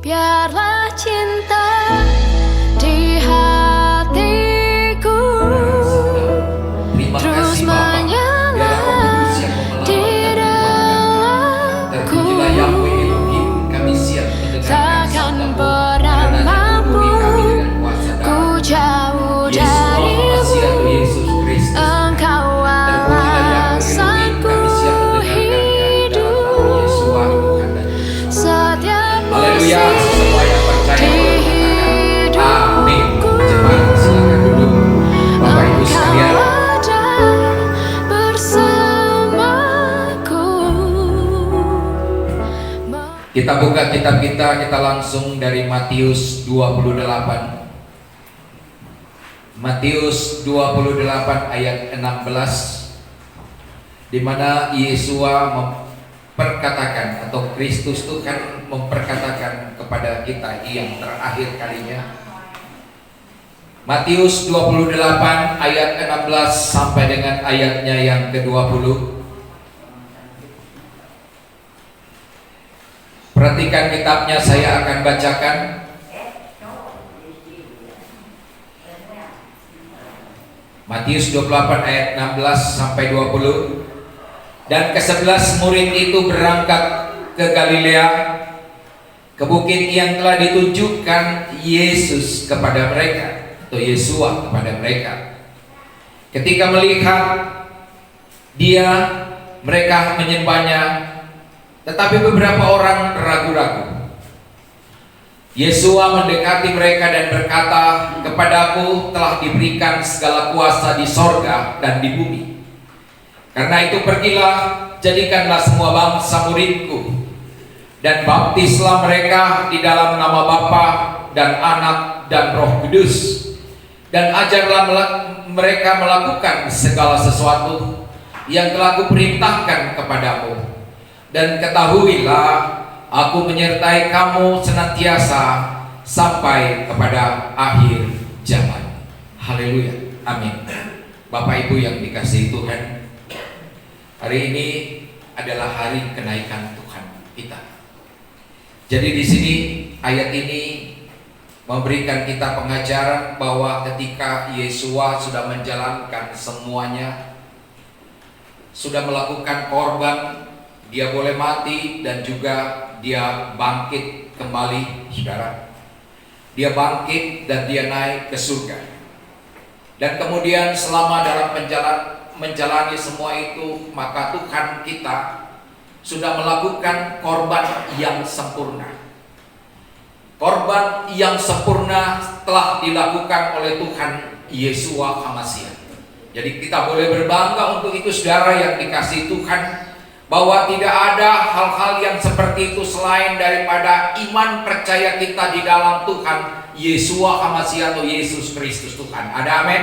Biarlah cinta di hatiku terus menyala di dalamku. Takkan pernah mampu ku jauh darimu. Engkau alasanku hidup setiap musim di hidupku. Engkau ada bersamaku. Kita buka kitab kita langsung dari Matius 28. Matius 28 ayat 16, di mana Yesua memperkatakan atau Kristus Tuhan memperkatakan kepada kita yang terakhir kalinya. Matius 28 ayat 16 sampai dengan ayatnya yang ke-20. Perhatikan kitabnya, saya akan bacakan. Matius 28 ayat 16 sampai 20. Dan ke-11 murid itu berangkat ke Galilea, ke bukit yang telah ditunjukkan Yesus kepada mereka, atau Yesua kepada mereka. Ketika melihat dia, mereka menyembahnya, tetapi beberapa orang ragu-ragu. Yesua mendekati mereka dan berkata, "Kepadaku telah diberikan segala kuasa di sorga dan di bumi. Karena itu pergilah, jadikanlah semua bangsa muridku, dan baptislah mereka di dalam nama Bapa dan Anak dan Roh Kudus, dan ajarlah mereka melakukan segala sesuatu yang telah kuperintahkan kepadamu. Dan ketahuilah, Aku menyertai kamu senantiasa sampai kepada akhir zaman." Haleluya, amin. Bapak Ibu yang dikasihi Tuhan, hari ini adalah hari kenaikan Tuhan kita. Jadi di sini ayat ini memberikan kita pengajaran bahwa ketika Yesua sudah menjalankan semuanya, sudah melakukan korban, dia boleh mati dan juga dia bangkit kembali, saudara. Dia bangkit dan dia naik ke surga. Dan kemudian selama dalam menjalani semua itu, maka Tuhan kita sudah melakukan korban yang sempurna. Korban yang sempurna telah dilakukan oleh Tuhan Yesua HaMasiah. Jadi kita boleh berbangga untuk itu, saudara yang dikasihi Tuhan, bahwa tidak ada hal-hal yang seperti itu selain daripada iman percaya kita di dalam Tuhan Yesua HaMasiah atau Yesus Kristus Tuhan. Ada amin?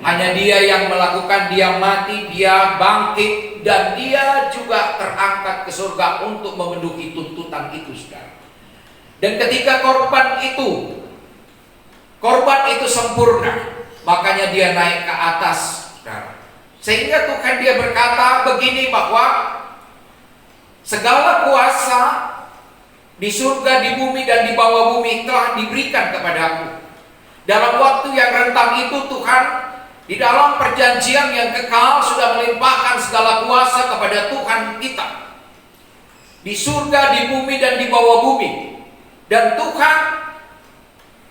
Hanya dia yang melakukan, dia mati, dia bangkit, dan dia juga terangkat ke surga untuk memenuhi tuntutan itu, saudara. Dan ketika korban itu sempurna, makanya dia naik ke atas, saudara. Sehingga Tuhan dia berkata begini, bahwa segala kuasa di surga, di bumi, dan di bawah bumi telah diberikan kepadaku. Dalam waktu yang rentang itu Tuhan di dalam perjanjian yang kekal sudah melimpahkan segala kuasa kepada Tuhan kita di surga, di bumi, dan di bawah bumi. Dan Tuhan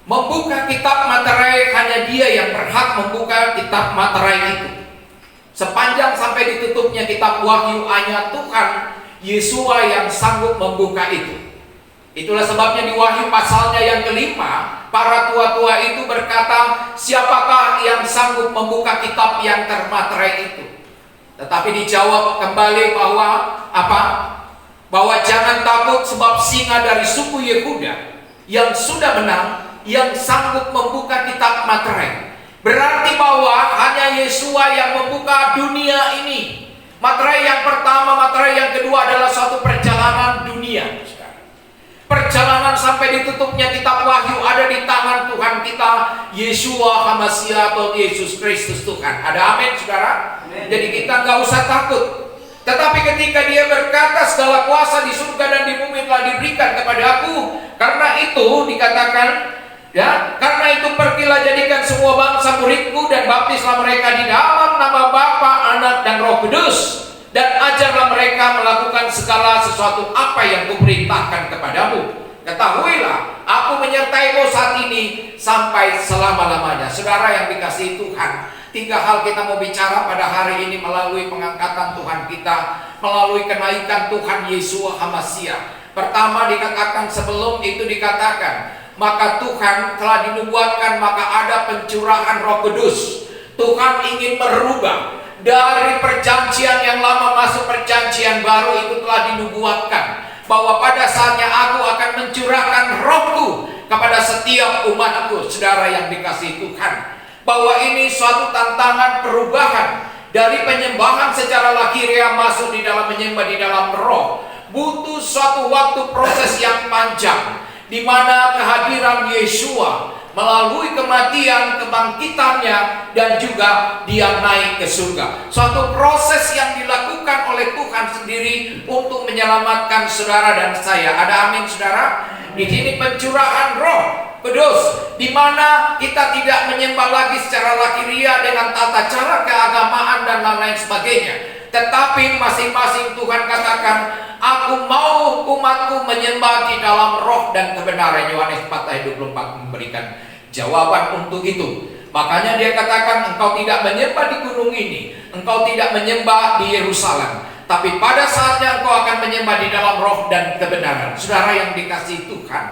membuka kitab materai, hanya dia yang berhak membuka kitab materai itu. Sepanjang sampai ditutupnya kitab Wahyu, hanya Tuhan Yesua yang sanggup membuka itu. Itulah sebabnya di Wahyu pasalnya yang kelima, para tua-tua itu berkata, "Siapakah yang sanggup membuka kitab yang termaterai itu?" Tetapi dijawab kembali bahwa apa? Bahwa jangan takut, sebab singa dari suku Yehuda yang sudah menang, yang sanggup membuka kitab materai. Berarti bahwa hanya Yesua yang membuka dunia ini. Materai yang pertama, materai yang kedua adalah suatu perjalanan dunia. Perjalanan sampai ditutupnya kitab Wahyu ada di tangan Tuhan kita Yesua HaMasiah atau Yesus Kristus Tuhan. Ada amin, saudara? Amen. Jadi kita nggak usah takut. Tetapi ketika dia berkata segala kuasa di surga dan di bumi telah diberikan kepada aku, Karena itu dikatakan, ya, karena itu pergilah jadikan semua bangsa muridku dan baptislah mereka di dalam nama Bapa, Anak dan Roh Kudus, dan ajarlah mereka melakukan segala sesuatu apa yang kuperintahkan kepadamu. Ketahuilah, aku menyertaimu saat ini sampai selama-lamanya. Saudara yang dikasihi Tuhan, 3 hal kita mau bicara pada hari ini melalui pengangkatan Tuhan kita, melalui kenaikan Tuhan Yesus HaMasiah. Pertama dikatakan, sebelum itu dikatakan, maka Tuhan telah dinubuatkan, maka ada pencurahan Roh Kudus. Tuhan ingin merubah dari perjanjian yang lama masuk perjanjian baru. Itu telah dinubuatkan bahwa pada saatnya aku akan mencurahkan Rohku kepada setiap umatku. Saudara yang dikasihi Tuhan, bahwa ini suatu tantangan perubahan dari penyembahan secara lahiriah masuk di dalam menyembah di dalam roh. Butuh suatu waktu proses yang panjang, di mana kehadiran Yeshua melalui kematian, kebangkitannya, dan juga dia naik ke surga. Suatu proses yang dilakukan oleh Tuhan sendiri untuk menyelamatkan saudara dan saya. Ada amin, saudara? Di sini pencurahan Roh Kudus, di mana kita tidak menyembah lagi secara lahiriah dengan tata cara keagamaan dan lain-lain sebagainya. Tetapi masing-masing Tuhan katakan, aku mau umatku menyembah di dalam roh dan kebenaran. Yohanes 4:24 memberikan jawaban untuk itu. Makanya dia katakan, engkau tidak menyembah di gunung ini, engkau tidak menyembah di Yerusalem, tapi pada saatnya engkau akan menyembah di dalam roh dan kebenaran. Saudara yang dikasihi Tuhan,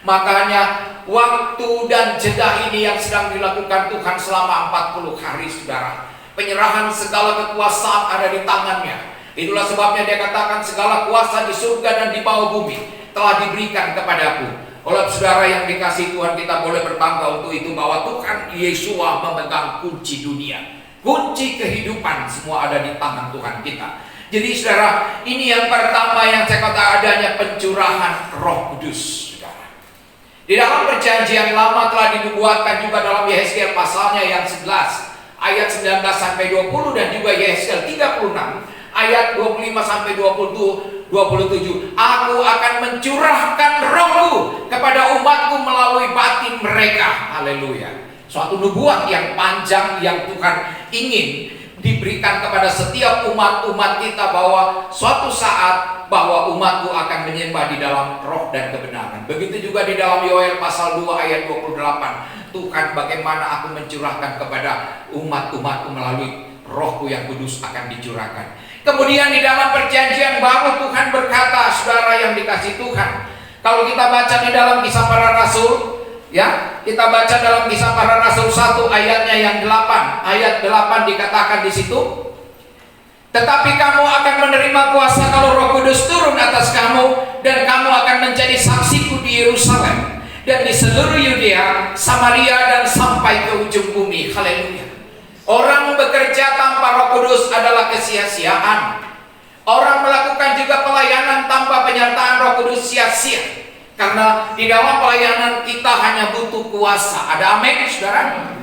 makanya waktu dan jeda ini yang sedang dilakukan Tuhan selama 40 hari, saudara. Penyerahan segala kekuasaan ada di tangannya. Itulah sebabnya dia katakan, segala kuasa di surga dan di bawah bumi telah diberikan kepadaku. Oleh saudara yang dikasihi Tuhan, kita boleh berbangga untuk itu, bahwa Tuhan Yesus memegang kunci dunia, kunci kehidupan, semua ada di tangan Tuhan kita. Jadi saudara, ini yang pertama yang saya kata, adanya pencurahan Roh Kudus. Saudara, di dalam perjanjian lama telah dinubuatkan juga dalam Yehezkiel pasalnya yang 11 ayat 19 sampai 20, dan juga Yehezkiel 36 ayat 25 sampai 27. Aku akan mencurahkan Rohku kepada umatku melalui batin mereka. Haleluya. Suatu nubuat yang panjang yang Tuhan ingin diberikan kepada setiap umat-umat kita, bahwa suatu saat bahwa umatku akan menyembah di dalam roh dan kebenaran. Begitu juga di dalam Yoel pasal 2 ayat 28. Tuhan, bagaimana aku mencurahkan kepada umat-umatku melalui rohku yang kudus akan dicurahkan. Kemudian di dalam perjanjian baru Tuhan berkata, saudara yang dikasihi Tuhan, kalau kita baca di dalam Kisah Para Rasul, ya, kita baca dalam Kisah Para Rasul 1 ayatnya yang 8, ayat 8 dikatakan di situ, tetapi kamu akan menerima kuasa kalau Roh Kudus turun atas kamu, dan kamu akan menjadi saksiku di Yerusalem dan di seluruh Yudea, Samaria, dan sampai ke ujung bumi. Haleluya. Orang bekerja tanpa Roh Kudus adalah kesia-siaan. Orang melakukan juga pelayanan tanpa penyertaan Roh Kudus sia-sia. Karena di dalam pelayanan kita hanya butuh kuasa. Ada amin, saudara?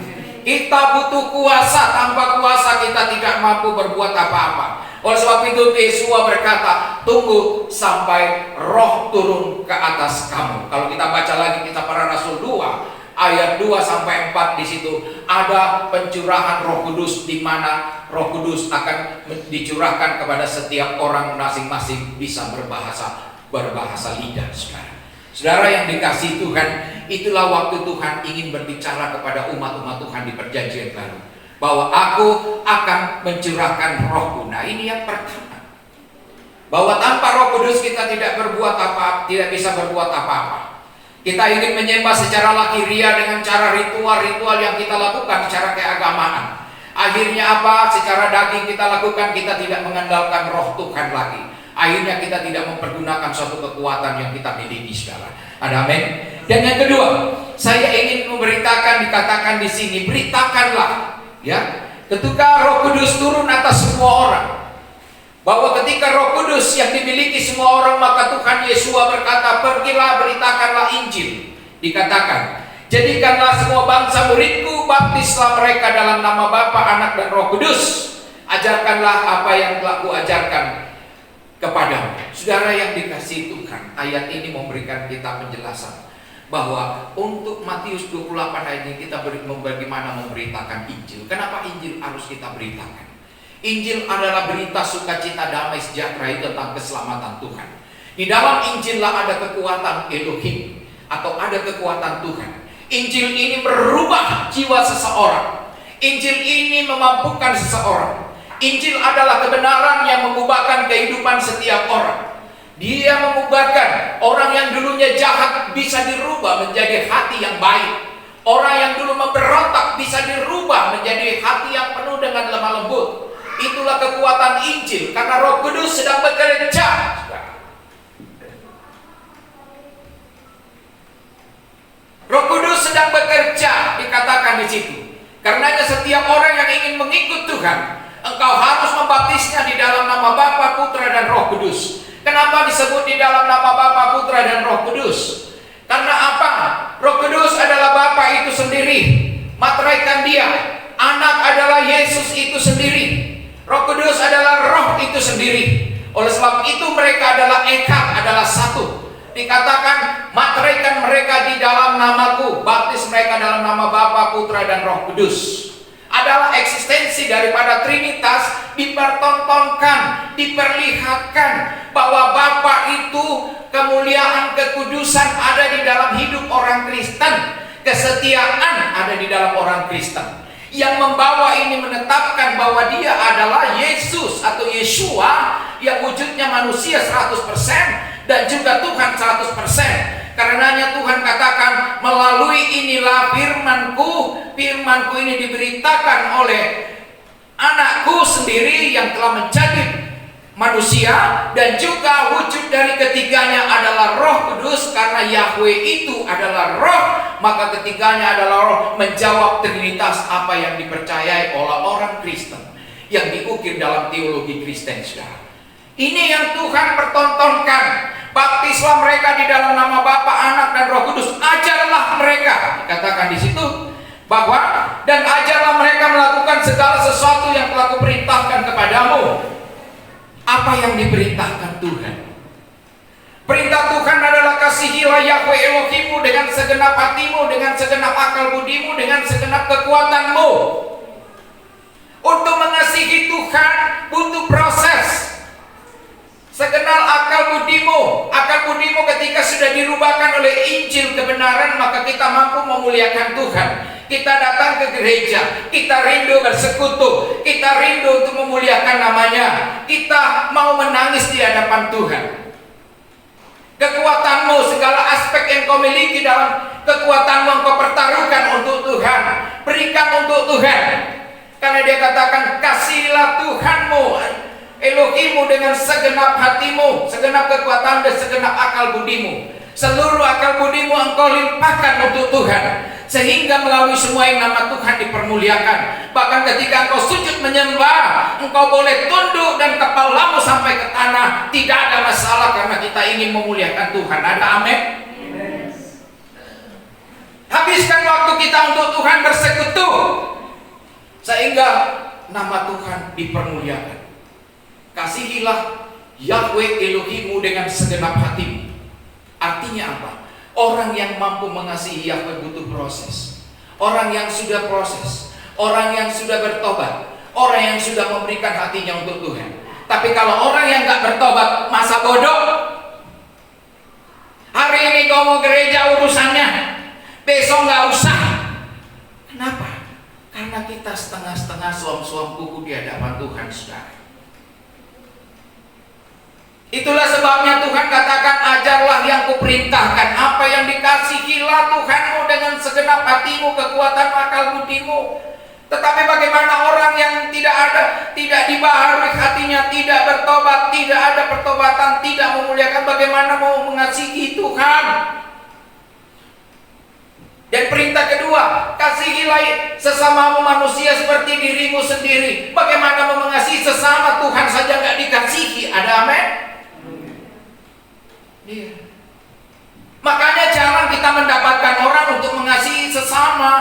Kita butuh kuasa. Tanpa kuasa kita tidak mampu berbuat apa-apa. Oleh sebab itu Yesus berkata, tunggu sampai Roh turun ke atas kamu. Kalau kita baca lagi Kisah Para Rasul 2 ayat 2 sampai 4, di situ ada pencurahan Roh Kudus, di mana Roh Kudus akan dicurahkan kepada setiap orang, masing-masing bisa berbahasa lidah. Saudara yang dikasihi Tuhan, itulah waktu Tuhan ingin berbicara kepada umat-umat Tuhan di perjanjian baru, bahwa aku akan mencurahkan rohku. Nah, ini yang pertama, bahwa tanpa Roh Kudus kita tidak berbuat apa, tidak bisa berbuat apa-apa. Kita ingin menyembah secara lahiriah dengan cara ritual-ritual yang kita lakukan secara keagamaan. Akhirnya apa? Secara daging kita lakukan, kita tidak mengandalkan roh Tuhan lagi. Akhirnya kita tidak mempergunakan suatu kekuatan yang kita miliki, saudara. Ada amin? Dan yang kedua, saya ingin memberitakan, dikatakan di sini, beritakanlah, ya, ketika Roh Kudus turun atas semua orang, bahwa ketika Roh Kudus yang dimiliki semua orang, maka Tuhan Yesus berkata, pergilah beritakanlah Injil. Dikatakan, jadikanlah semua bangsa muridku, baptislah mereka dalam nama Bapa, Anak, dan Roh Kudus. Ajarkanlah apa yang telah kuajarkan kepadamu. Saudara yang dikasihi Tuhan, ayat ini memberikan kita penjelasan bahwa untuk Matius 28 ayat ini kita bagaimana memberitakan Injil. Kenapa Injil harus kita beritakan? Injil adalah berita sukacita, damai, sejahtera itu tentang keselamatan Tuhan. Di dalam Injil lah ada kekuatan Elohim atau ada kekuatan Tuhan. Injil ini merubah jiwa seseorang. Injil ini memampukan seseorang. Injil adalah kebenaran yang mengubahkan kehidupan setiap orang. Dia mengubahkan orang yang dulunya jahat bisa dirubah menjadi hati yang baik. Orang yang dulu memberontak bisa dirubah menjadi hati yang penuh dengan lemah lembut. Itulah kekuatan Injil, karena Roh Kudus sedang bekerja. Roh Kudus sedang bekerja, dikatakan di situ. Karenanya setiap orang yang ingin mengikut Tuhan, engkau harus membaptisnya di dalam nama Bapa, Putra, dan Roh Kudus. Kenapa disebut di dalam nama Bapa, Putra, dan Roh Kudus? Karena apa? Roh Kudus adalah Bapa itu sendiri, materaikan Dia. Anak adalah Yesus itu sendiri. Roh Kudus adalah Roh itu sendiri. Oleh sebab itu mereka adalah eka, adalah satu. Dikatakan materaikan mereka di dalam namaku, baptis mereka dalam nama Bapa, Putra, dan Roh Kudus. Adalah eksistensi daripada Trinitas dipertontonkan, diperlihatkan bahwa Bapa itu kemuliaan, kekudusan ada di dalam hidup orang Kristen, kesetiaan ada di dalam orang Kristen. Yang membawa ini menetapkan bahwa dia adalah Yesus atau Yeshua yang wujudnya manusia 100% dan juga Tuhan 100%. Karenanya Tuhan katakan, melalui inilah firmanku ini diberitakan oleh anakku sendiri yang telah menjadi manusia, dan juga wujud dari ketiganya adalah Roh Kudus. Karena Yahweh itu adalah Roh, maka ketiganya adalah Roh, menjawab Trinitas apa yang dipercayai oleh orang Kristen yang diukir dalam teologi Kristen. Ini yang Tuhan pertontonkan. Baptislah mereka di dalam nama Bapa, Anak, dan Roh Kudus. Ajarlah mereka, dikatakan di situ bahwa, dan ajarlah mereka melakukan segala sesuatu yang telah kuperintahkan kepadamu. Apa yang diperintahkan Tuhan? Perintah Tuhan adalah kasihilah Yahweh Elohimmu dengan segenap hatimu, dengan segenap akal budimu, dengan segenap kekuatanmu. Untuk mengasihi Tuhan butuh proses. Segenap akal budimu ketika sudah dirubahkan oleh Injil kebenaran, maka kita mampu memuliakan Tuhan. Kita datang ke gereja, kita rindu bersekutu, kita rindu untuk memuliakan namanya. Kita mau menangis di hadapan Tuhan. Kekuatanmu, segala aspek yang kau miliki dalam kekuatanmu kau pertaruhkan untuk Tuhan. Berikan untuk Tuhan. Karena dia katakan, kasihilah Tuhanmu Elohimmu dengan segenap hatimu, segenap kekuatan, dan segenap akal budimu. Seluruh akal budimu engkau limpahkan untuk Tuhan, sehingga melalui semua yang nama Tuhan dipermuliakan. Bahkan ketika engkau sujud menyembah, engkau boleh tunduk dan kepalamu sampai ke tanah. Tidak ada masalah, karena kita ingin memuliakan Tuhan. Ada amin? Habiskan waktu kita untuk Tuhan bersekutu, sehingga nama Tuhan dipermuliakan. Kasihilah Yahweh Elohimmu dengan segenap hatimu. Artinya apa? Orang yang mampu mengasihi Yahweh butuh proses. Orang yang sudah proses, orang yang sudah bertobat, orang yang sudah memberikan hatinya untuk Tuhan. Tapi kalau orang yang gak bertobat, masa bodoh. Hari ini kau mau gereja urusannya, besok gak usah. Kenapa? Karena kita setengah-setengah suam-suam kuku di hadapan Tuhan, saudara. Itulah sebabnya Tuhan katakan, ajarlah yang kuperintahkan. Apa yang dikasihilah Tuhanmu dengan segenap hatimu, kekuatan akal budimu. Tetapi bagaimana orang yang tidak dibaharui hatinya, tidak bertobat, tidak ada pertobatan, tidak memuliakan, bagaimana mau mengasihi Tuhan? Dan perintah kedua, kasihilah sesamamu manusia seperti dirimu sendiri. Bagaimana mau mengasihi sesama, Tuhan saja nggak dikasihi? Ada amin? Iya. Makanya jangan kita mendapatkan orang untuk mengasihi sesama.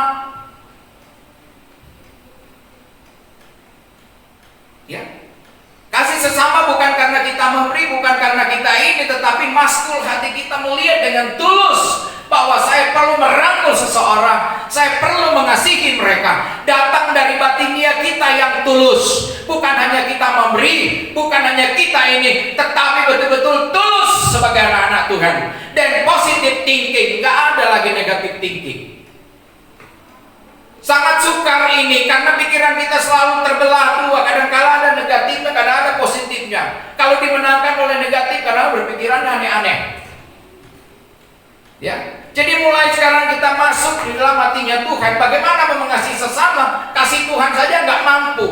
Ya. Kasih sesama bukan karena kita memberi, saya perlu merangkul seseorang, saya perlu mengasihi mereka. Datang dari batinia kita yang tulus. Bukan hanya kita memberi, bukan hanya kita ini, tetapi betul-betul tulus sebagai anak-anak Tuhan. Dan positive thinking, nggak ada lagi negative thinking. Sangat sukar ini karena pikiran kita selalu terbelah dua. Kadang-kala ada negatifnya, kadang ada positifnya. Kalau dimenangkan oleh negatif, kadang berpikiran aneh-aneh. Ya, jadi mulai sekarang kita masuk di dalam hatinya Tuhan. Bagaimana mengasihi sesama? Kasih Tuhan saja nggak mampu.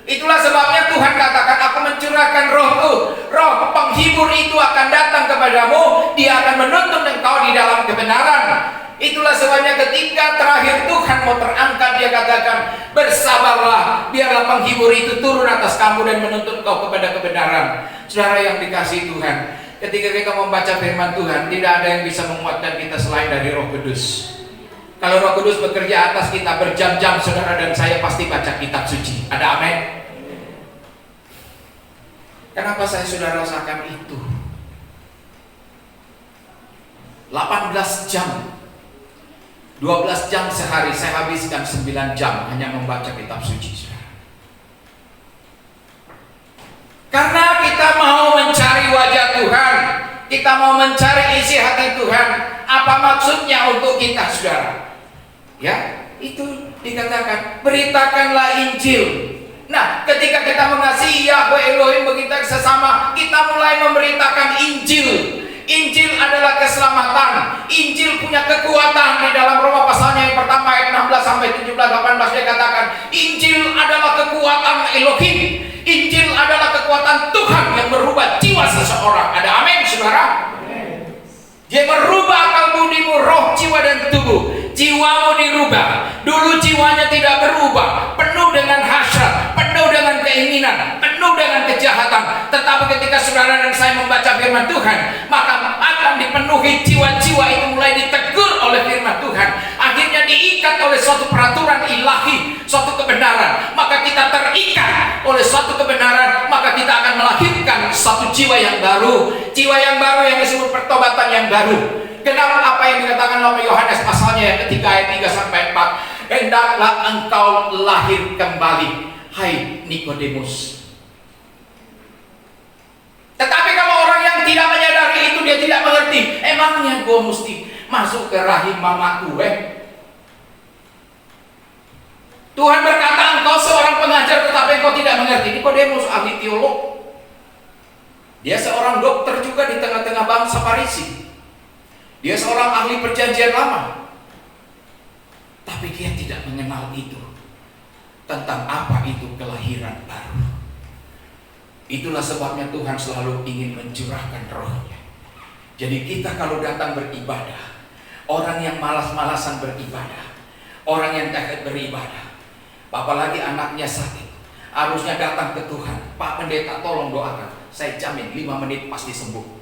Itulah sebabnya Tuhan katakan, aku mencurahkan rohku. Roh penghibur itu akan datang kepadamu. Dia akan menuntun engkau di dalam kebenaran. Itulah sebabnya ketika terakhir Tuhan mau terangkat, dia katakan, bersabarlah, biarlah penghibur itu turun atas kamu dan menuntun kau kepada kebenaran. Saudara yang dikasihi Tuhan, ketika kita membaca firman Tuhan, tidak ada yang bisa menguatkan kita selain dari Roh Kudus. Kalau Roh Kudus bekerja atas kita berjam-jam, saudara dan saya pasti baca kitab suci. Ada amin? Kenapa saya sudah rasakan itu? 18 jam 12 jam sehari saya habiskan 9 jam hanya membaca kitab suci, saudara. Karena kita mau mencari wajah Tuhan, kita mau mencari isi hati Tuhan. Apa maksudnya untuk kita, saudara? Ya, itu dikatakan beritakanlah Injil. Nah, ketika kita mengasihi Yahweh Elohim kita sesama, kita mulai memberitakan Injil. Injil adalah keselamatan. Injil punya kekuatan. Di dalam Roma pasalnya yang pertama ayat 16 sampai 17 18 dia katakan, Injil adalah kekuatan Elohim. Injil adalah kekuatan Tuhan yang merubah jiwa seseorang. Ada amin, saudara? Dia merubah akal budimu, roh, jiwa dan tubuh. Jiwamu dirubah. Dulu jiwanya tidak berubah, penuh dengan hasrat, penuh dengan keinginan, penuh dengan kejahatan. Tetapi ketika saudara dan saya membaca firman Tuhan, maka akan dipenuhi jiwa-jiwa itu mulai ditegur oleh firman Tuhan. Akhirnya diikat oleh suatu peraturan ilahi, suatu kebenaran. Maka kita terikat oleh suatu kebenaran, maka kita akan melahirkan satu jiwa yang baru. Jiwa yang baru yang disebut pertobatan yang baru. Kenapa apa yang dikatakan oleh Yohanes pasalnya yang ketiga ayat 3 sampai 4, hendaklah engkau lahir kembali, hai Nikodemus. Tetapi kalau orang yang tidak menyadari itu, dia tidak mengerti. Emangnya gue mesti masuk ke rahim mama gue? Tuhan berkata, engkau seorang pengajar tetapi engkau tidak mengerti. Nikodemus ahli teolog. Dia seorang dokter juga di tengah-tengah bangsa Farisi. Dia seorang ahli perjanjian lama. Tapi dia tidak mengenal itu. Tentang apa itu kelahiran baru. Itulah sebabnya Tuhan selalu ingin mencurahkan rohnya. Jadi kita kalau datang beribadah, orang yang malas-malasan beribadah, orang yang takut beribadah, apalagi anaknya sakit, harusnya datang ke Tuhan. Pak Pendeta tolong doakan, saya jamin 5 menit pasti sembuh.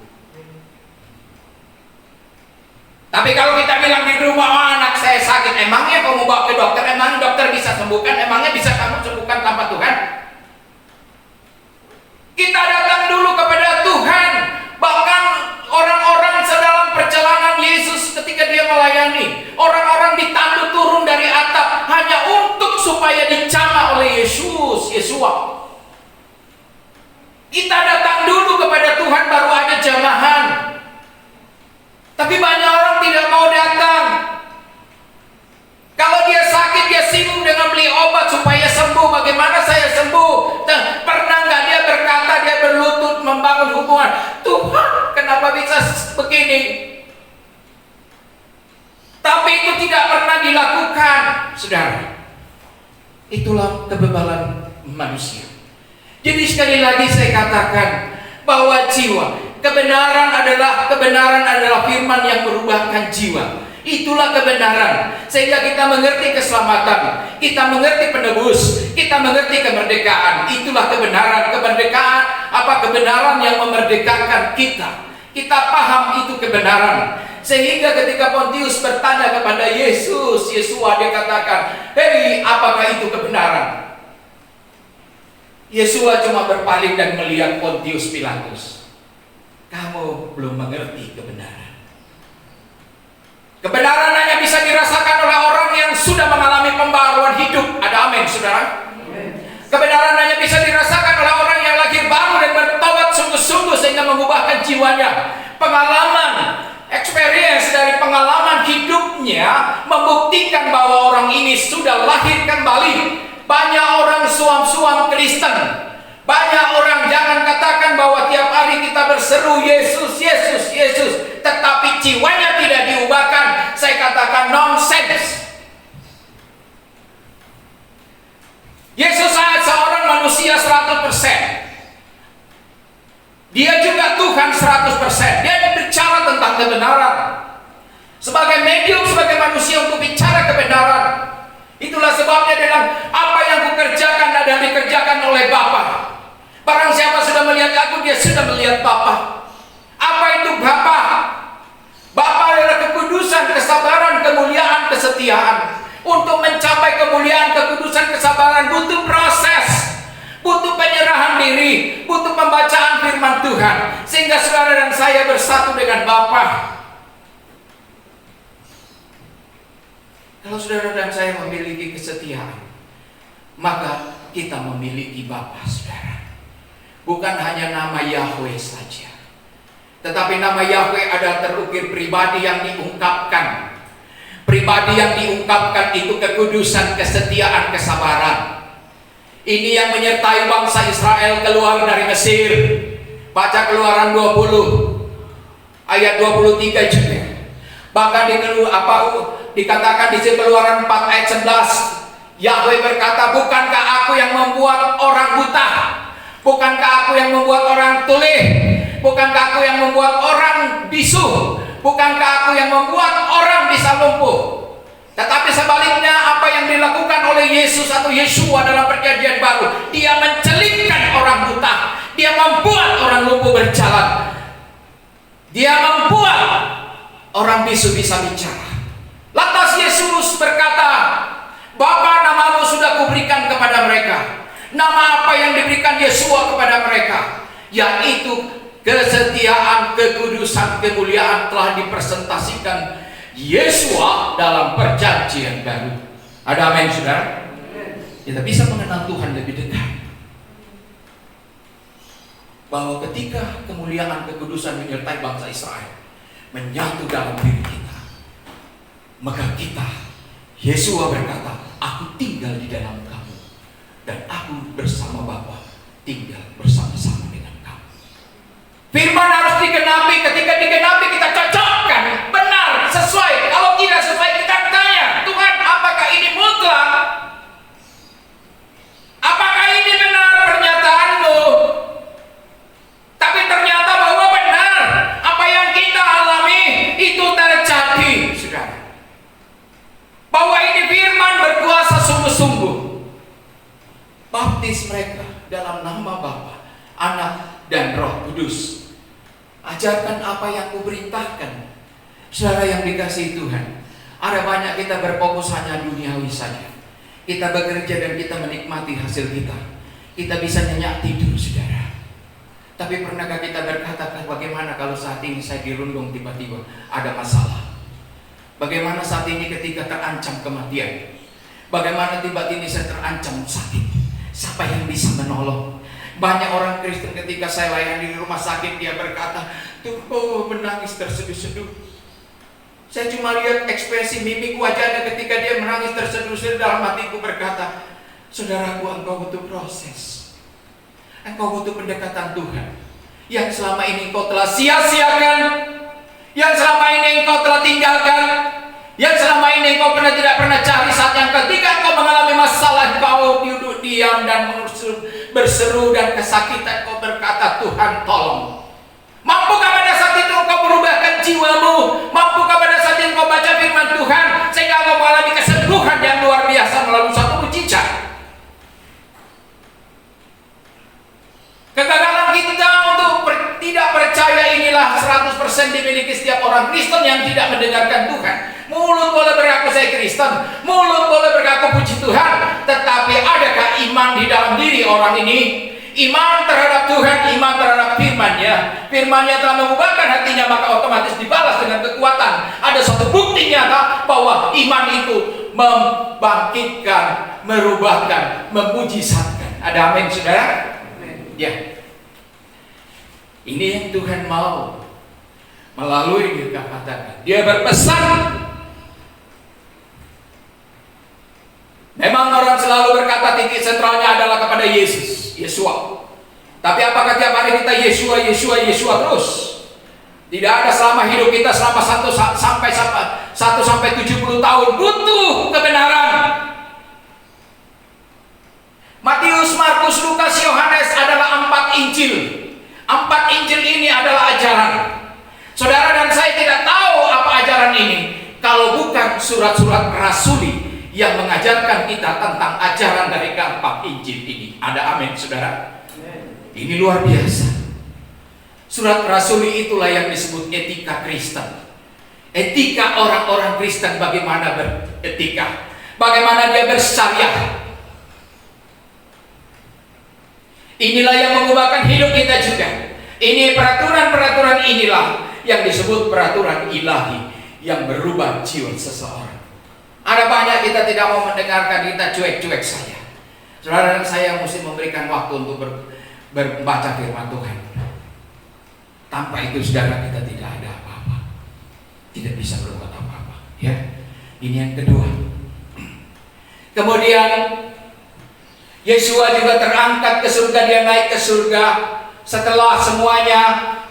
Tapi kalau kita bilang di rumah, oh, anak saya sakit, emangnya kamu bawa ke dokter, emangnya dokter bisa sembuhkan, emangnya bisa kamu sembuhkan tanpa Tuhan? Kita datang dulu kepada Tuhan. Bahkan orang-orang sedalam perjalanan Yesus ketika dia melayani, orang-orang ditandu turun dari atap hanya untuk supaya dijamah oleh Yesua. Kita datang dulu kepada Tuhan baru ada jamahan. Tapi banyak orang tidak mau datang. Kalau dia sakit, dia sibuk dengan beli obat supaya sembuh. Bagaimana saya sembuh? Pernah nggak dia berkata, dia berlutut membangun hubungan? Tuhan, kenapa bisa begini? Tapi itu tidak pernah dilakukan, saudara. Itulah kebebalan manusia. Jadi sekali lagi saya katakan bahwa kebenaran adalah firman yang merubahkan jiwa. Itulah kebenaran. Sehingga kita mengerti keselamatan, kita mengerti penebus, kita mengerti kemerdekaan. Itulah kebenaran. Kebenaran yang memerdekakan kita. Kita paham itu kebenaran. Sehingga ketika Pontius bertanya kepada Yesua, dia katakan, "Hei, apakah itu kebenaran?" Yesua cuma berpaling dan melihat Pontius Pilatus. Kamu belum mengerti kebenaran. Kebenaran jiwanya. Pengalaman, experience dari pengalaman hidupnya membuktikan bahwa orang ini sudah lahir kembali. Banyak orang suam-suam Kristen. Banyak orang jangan katakan bahwa tiap hari kita berseru Yesus, Yesus, Yesus, tetapi jiwanya tidak diubahkan. Saya katakan nonsense. Yesus seorang manusia 100%. Dia juga Tuhan 100%. Dia bicara tentang kebenaran. Sebagai medium, sebagai manusia untuk bicara kebenaran. Itulah sebabnya dalam apa yang kukerjakan adalah dikerjakan oleh Bapa. Barang siapa sudah melihat aku, dia sudah melihat Bapa. Apa itu Bapa? Bapa adalah kekudusan, kesabaran, kemuliaan, kesetiaan. Untuk mencapai kemuliaan, kekudusan, kesabaran butuh proses, butuh penyerahan diri, butuh pembacaan firman Tuhan, sehingga saudara dan saya bersatu dengan Bapa. Kalau saudara dan saya memiliki kesetiaan, maka kita memiliki Bapa, saudara. Bukan hanya nama Yahweh saja, tetapi nama Yahweh adalah terukir pribadi yang diungkapkan. Pribadi yang diungkapkan itu kekudusan, kesetiaan, kesabaran. Ini yang menyertai bangsa Israel keluar dari Mesir. Baca Keluaran 20 ayat 23 juga. Bahkan dikatakan di Keluaran 4 ayat 11, Yahweh berkata, bukankah aku yang membuat orang buta? Bukankah aku yang membuat orang tuli? Bukankah aku yang membuat orang bisu? Bukankah aku yang membuat orang bisa lumpuh? Tetapi sebaliknya, apa yang dilakukan oleh Yesus atau Yeshua dalam perjanjian baru, dia mencelipkan orang buta. Dia membuat orang lumpuh berjalan. Dia membuat orang bisu bisa bicara. Lantas Yesus berkata, Bapa, namamu sudah kuberikan kepada mereka. Nama apa yang diberikan Yeshua kepada mereka? Yaitu kesetiaan, kekudusan, kemuliaan telah dipresentasikan Yeshua dalam perjanjian baru. Ada amin, saudara? Kita bisa mengenal Tuhan lebih dekat. Bahwa ketika kemuliaan, kekudusan menyertai bangsa Israel menyatu dalam diri kita, maka kita, Yeshua berkata, aku tinggal di dalam kamu, dan aku bersama Bapa tinggal bersama-sama dengan kamu. Firman harus digenapi. Ketika digenapi, kita cocokkan benar, sesuai. Kalau tidak sesuai, kita tanya, Tuhan, apakah ini mutlak? Apakah ini benar pernyataan-Mu? Tapi ternyata bahwa benar apa yang kita alami itu terjadi, saudara. Bahwa ini firman berkuasa sungguh-sungguh. Baptis mereka dalam nama Bapa, Anak, dan Roh Kudus. Ajarkan apa yang kuperintahkan. Saudara yang dikasihi Tuhan, ada banyak kita berfokus hanya duniawi saja. Kita bekerja dan kita menikmati hasil kita. Kita bisa nyenyak tidur, saudara. Tapi pernahkah kita berkata, bagaimana kalau saat ini saya dirundung tiba-tiba ada masalah? Bagaimana saat ini ketika terancam kematian? Bagaimana tiba-tiba saya terancam sakit? Siapa yang bisa menolong? Banyak orang Kristen ketika saya layani di rumah sakit, dia berkata, tuh menangis terseduh-seduh. Saya cuma lihat ekspresi mimik wajahnya ketika dia menangis terseduh-seduh. Dalam hatiku berkata, saudaraku, engkau butuh proses. Engkau butuh pendekatan Tuhan. Yang selama ini engkau telah sia-siakan, yang selama ini engkau telah tinggalkan, yang selama ini engkau tidak pernah cari. Saat yang ketika engkau mengalami masalah, engkau duduk diam dan berseru dan kesakitan, engkau berkata, Tuhan tolong. Mampukah pada saat itu engkau merubahkan jiwamu? Mampukah pada saat itu engkau baca firman Tuhan sehingga engkau mengalami kesembuhan yang luar biasa melalui satu mujizat? Kegagalan kita untuk tidak percaya inilah 100% dimiliki setiap orang Kristen yang tidak mendengarkan Tuhan. Mulut boleh berkata saya Kristen, mulut boleh berkata puji Tuhan, tetapi adakah iman di dalam diri orang ini? Iman terhadap Tuhan, iman terhadap firman-Nya. Firman-Nya telah mengubahkan hatinya, maka otomatis dibalas dengan kekuatan. Ada suatu bukti nyata bahwa iman itu membangkitkan, merubahkan, memujizatkan. Ada amin, saudara? Ya. Ini yang Tuhan mau melalui dia katakan. Dia berpesan. Memang orang selalu berkata titik sentralnya adalah kepada Yesus, Yesua. Tapi apakah tiap hari kita Yesua terus? Tidak ada selama hidup kita selama 1 sampai 70 tahun butuh kebenaran. Matius, Markus, Lukas, Yohanes adalah 4 Injil. 4 Injil ini adalah ajaran. Saudara dan saya tidak tahu apa ajaran ini kalau bukan surat-surat rasuli yang mengajarkan kita tentang ajaran dari keempat Injil ini. Ada amin, saudara? Ini luar biasa. Surat rasuli itulah yang disebut etika Kristen. Etika orang-orang Kristen, bagaimana beretika, bagaimana dia bersyariah. Inilah yang mengubahkan hidup kita juga. Ini peraturan-peraturan inilah yang disebut peraturan ilahi yang berubah jiwa seseorang. Ada banyak kita tidak mau mendengarkan, kita cuek-cuek saja. Saudara dan saya mesti memberikan waktu untuk membaca firman Tuhan. Tanpa itu saudara kita tidak ada apa-apa, tidak bisa berbuat apa-apa. Ya, ini yang kedua. Kemudian Yesua juga terangkat ke surga, dia naik ke surga. Setelah semuanya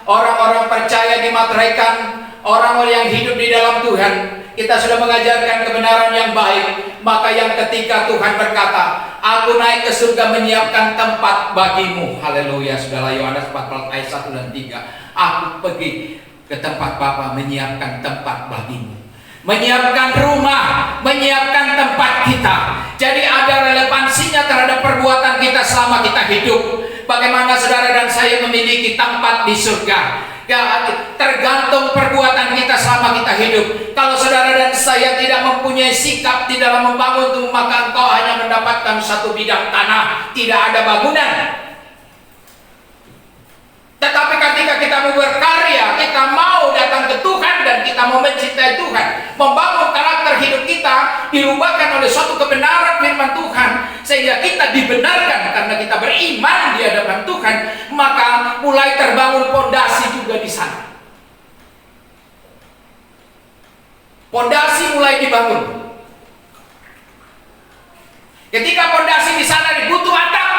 orang-orang percaya dimateraikan, orang-orang yang hidup di dalam Tuhan, kita sudah mengajarkan kebenaran yang baik. Maka yang ketika Tuhan berkata, aku naik ke surga menyiapkan tempat bagimu. Haleluya, saudara. Yohanes 14 ayat 1 dan 3. Aku pergi ke tempat Bapa menyiapkan tempat bagimu. Menyiapkan rumah, menyiapkan tempat kita. Jadi ada relevansinya terhadap perbuatan kita selama kita hidup. Bagaimana saudara dan saya memiliki tempat di surga. Ya, tergantung perbuatan kita selama kita hidup. Kalau saudara dan saya tidak mempunyai sikap di dalam membangun itu, maka engkau hanya mendapatkan satu bidang tanah, tidak ada bangunan. Tetapi ketika kita mau berkarya, kita mau datang ke Tuhan dan kita mau mencintai Tuhan, membangun karakter hidup kita, dirubahkan oleh suatu kebenaran firman Tuhan, sehingga kita dibenarkan karena kita beriman di hadapan Tuhan, maka mulai terbangun pondasi juga di sana. Pondasi mulai dibangun. Ketika pondasi di sana dibutuh atap,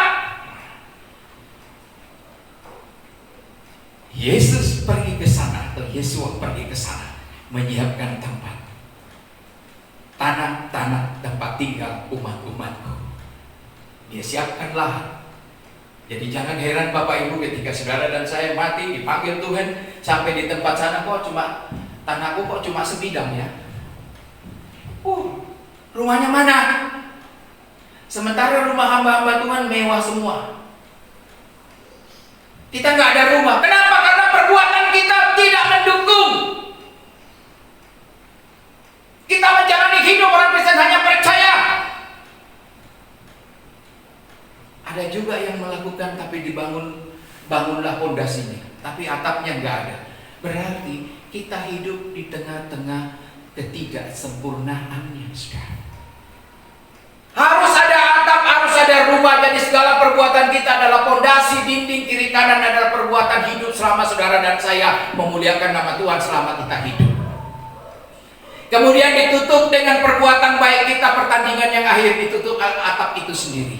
Yesus pergi ke sana, atau Yesua pergi ke sana menyiapkan tempat tanah tempat tinggal umat-umatku. Dia siapkan lahan. Jadi jangan heran Bapak Ibu ketika saudara dan saya mati dipanggil Tuhan, sampai di tempat sana kok cuma tanahku kok cuma sebidang ya. Rumahnya mana? Sementara rumah hamba-hamba Tuhan mewah semua. Kita nggak ada rumah. Kenapa? Karena perbuatan kita tidak mendukung. Kita menjalani hidup orang Kristen hanya percaya. Ada juga yang melakukan tapi bangunlah pondasinya, tapi atapnya nggak ada. Berarti kita hidup di tengah-tengah ketidaksempurnaannya, saudara. Harus ada atap, harus ada rumah. Jadi segala perbuatan kita adalah pondasi, dinding kiri kanan adalah perbuatan hidup selama saudara dan saya memuliakan nama Tuhan selama kita hidup. Kemudian ditutup dengan perbuatan baik kita, pertandingan yang akhir ditutup atap itu sendiri.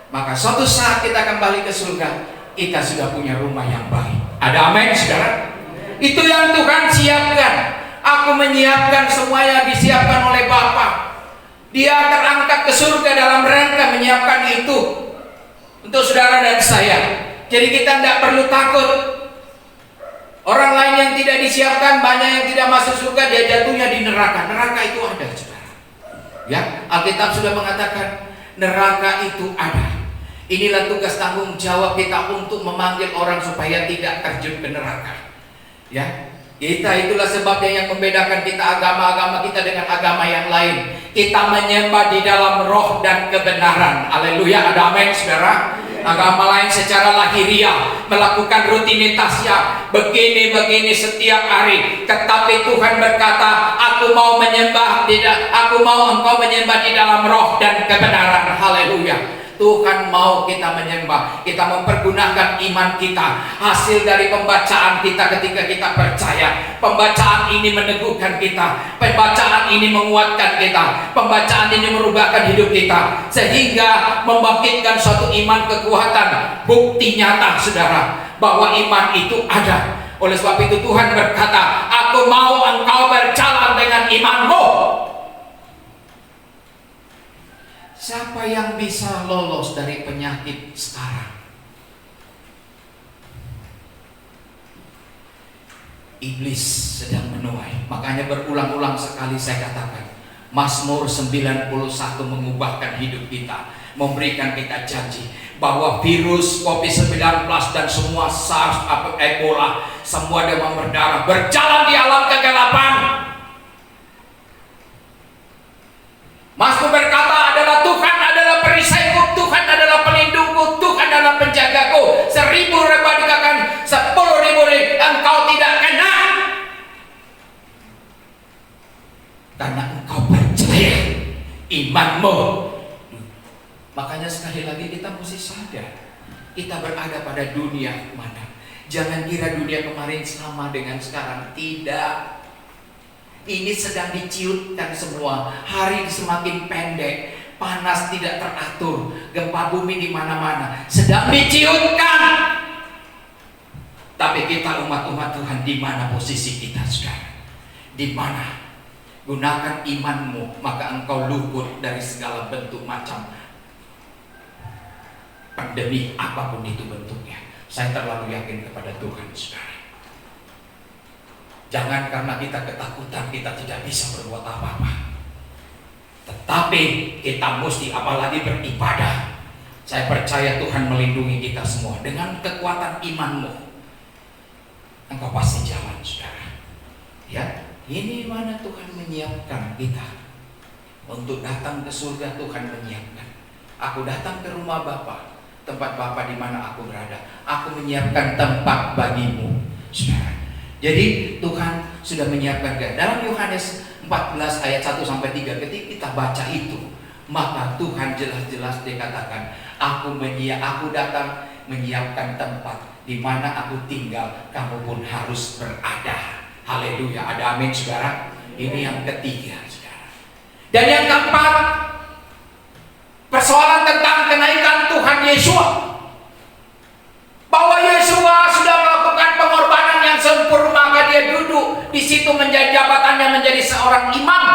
Maka suatu saat kita kembali ke surga, kita sudah punya rumah yang baik. Ada amin, saudara? Itu yang Tuhan siapkan. Aku menyiapkan semuanya, disiapkan oleh Bapa. Dia terangkat ke surga dalam rangka menyiapkan itu untuk saudara dan saya. Jadi kita tidak perlu takut. Orang lain yang tidak disiapkan, banyak yang tidak masuk surga, dia jatuhnya di neraka. Neraka itu ada, saudara. Ya, Alkitab sudah mengatakan neraka itu ada. Inilah tugas tanggung jawab kita untuk memanggil orang supaya tidak terjun ke neraka. Ya, itulah sebabnya yang membedakan kita agama-agama kita dengan agama yang lain. Kita menyembah di dalam roh dan kebenaran. Haleluya, ada amin, saudara. Agama lain secara lahiriah melakukan rutinitasnya begini setiap hari. Tetapi Tuhan berkata, aku mau engkau menyembah di dalam roh dan kebenaran. Haleluya. Tuhan mau kita menyembah, kita mempergunakan iman kita, hasil dari pembacaan kita ketika kita percaya. Pembacaan ini meneguhkan kita, pembacaan ini menguatkan kita, pembacaan ini merubahkan hidup kita, sehingga membangkitkan suatu iman kekuatan. Bukti nyata saudara bahwa iman itu ada. Oleh sebab itu Tuhan berkata, aku mau engkau berjalan dengan imanmu. Siapa yang bisa lolos dari penyakit sekarang? Iblis sedang menuai. Makanya berulang-ulang sekali saya katakan, Mazmur 91 mengubahkan hidup kita, memberikan kita janji bahwa virus COVID-19 dan semua SARS, Ebola, semua demam berdarah berjalan di alam kegelapan. Mazmur berkata, adalah Tuhan adalah perisaiku, Tuhan adalah pelindungku, Tuhan adalah penjagaku. 1000 rebah dikatakan 10.000 engkau tidak kena, karena engkau percaya imanmu. Makanya sekali lagi kita mesti sadar, kita berada pada dunia mana. Jangan kira dunia kemarin sama dengan sekarang. Tidak. Ini sedang diciutkan semua. Hari semakin pendek, panas tidak teratur, gempa bumi di mana-mana sedang diciutkan. Tapi kita umat-umat Tuhan, di mana posisi kita sekarang? Di mana? Gunakan imanmu, maka engkau luput dari segala bentuk macam pandemi apapun itu bentuknya. Saya terlalu yakin kepada Tuhan, saudara. Jangan karena kita ketakutan kita tidak bisa berbuat apa-apa. Tetapi kita mesti apalagi beribadah. Saya percaya Tuhan melindungi kita semua. Dengan kekuatan imanmu, engkau pasti jalan, saudara. Ya, ini mana Tuhan menyiapkan kita untuk datang ke surga. Tuhan menyiapkan. Aku datang ke rumah Bapa, tempat Bapa di mana aku berada. Aku menyiapkan tempat bagimu, saudara. Jadi Tuhan sudah menyiapkan. Dalam Yohanes 14 ayat 1-3 ketika kita baca itu, maka Tuhan jelas-jelas dikatakan, aku datang menyiapkan tempat di mana aku tinggal, kamu pun harus berada. Haleluya, ada amin saudara. Ini yang ketiga, saudara. Dan yang keempat, persoalan tentang kenaikan Tuhan Yesua, bahwa Yesua sudah melakukan pengorbanan yang sempurna, maka dia duduk di situ menjadi jabatannya menjadi seorang imam.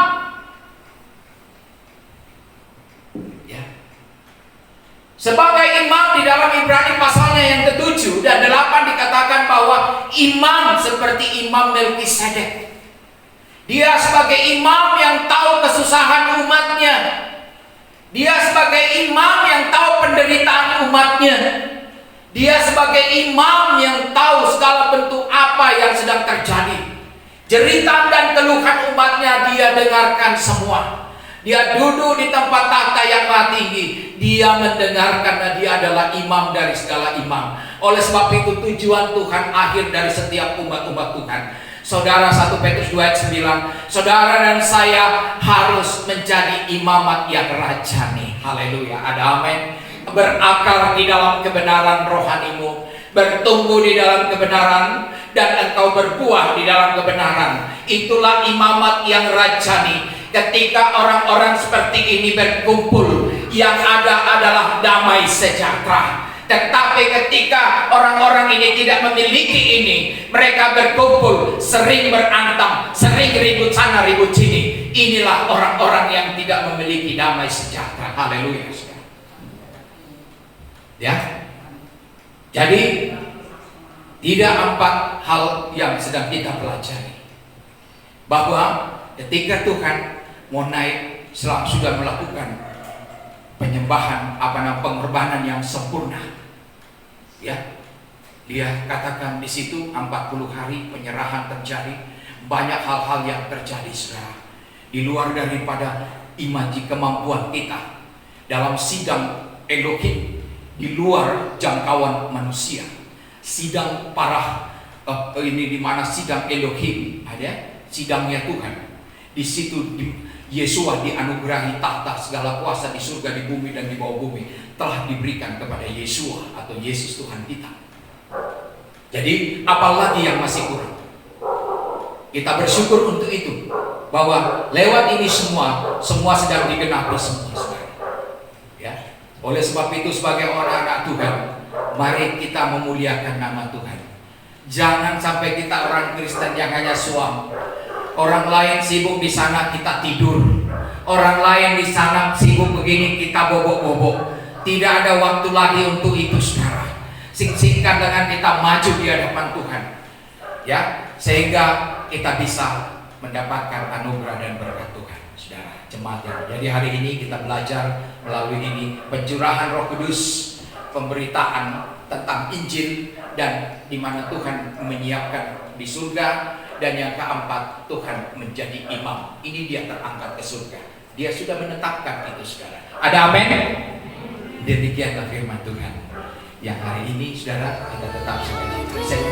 Ya. Sebagai imam di dalam Ibrani pasalnya yang ke-7 dan 8 dikatakan bahwa imam seperti Imam Melkisedek. Dia sebagai imam yang tahu kesusahan umatnya. Dia sebagai imam yang tahu penderitaan umatnya. Dia sebagai imam yang tahu segala bentuk apa yang sedang terjadi. Jeritan dan keluhan umatnya dia dengarkan semua. Dia duduk di tempat tahta yang maha tinggi. Dia mendengarkan dan dia adalah imam dari segala imam. Oleh sebab itu tujuan Tuhan akhir dari setiap umat-umat Tuhan. Saudara, 1 Petrus 2 ayat 9, saudara dan saya harus menjadi imamat yang rajani. Haleluya, ada amin. Berakar di dalam kebenaran rohanimu, bertumbuh di dalam kebenaran, dan engkau berbuah di dalam kebenaran. Itulah imamat yang rajani. Ketika orang-orang seperti ini berkumpul, yang ada adalah damai sejahtera. Tetapi ketika orang-orang ini tidak memiliki ini, mereka berkumpul, sering berantem, sering ribut sana ribut sini. Inilah orang-orang yang tidak memiliki damai sejahtera. Haleluya. Ya, jadi tidak 4 hal yang sedang kita pelajari, bahwa ketika Tuhan mau naik sudah melakukan penyembahan pengorbanan yang sempurna, ya, dia katakan di situ 40 hari penyerahan terjadi, banyak hal-hal yang terjadi, saudara, di luar daripada imaji kemampuan kita dalam sidang Elohim. Di luar jangkauan manusia, sidang ini di mana sidang Elohim ada, sidangnya Tuhan. Di situ Yesua dianugerahi tahta segala kuasa di surga, di bumi, dan di bawah bumi telah diberikan kepada Yesua atau Yesus Tuhan kita. Jadi apalagi yang masih kurang? Kita bersyukur untuk itu, bahwa lewat ini semua sedang digenapi semua, saudara. Ya. Oleh sebab itu sebagai anak-anak Tuhan, mari kita memuliakan nama Tuhan. Jangan sampai kita orang Kristen yang hanya suam. Orang lain sibuk di sana, kita tidur. Orang lain di sana sibuk begini, kita bobok-bobok. Tidak ada waktu lagi untuk itu, saudara. Sing-singkan dengan kita maju di hadapan Tuhan, ya, sehingga kita bisa mendapatkan anugerah dan berkat Tuhan, saudara. Jemaat yang jadi hari ini kita belajar melalui ini pencurahan Roh Kudus, pemberitaan tentang Injil, dan di mana Tuhan menyiapkan di surga. Dan yang keempat, Tuhan menjadi imam. Ini dia terangkat ke surga. Dia sudah menetapkan itu, saudara. Ada amin? Demikianlah firman Tuhan yang hari ini, saudara, kita tetap sukacita. Saya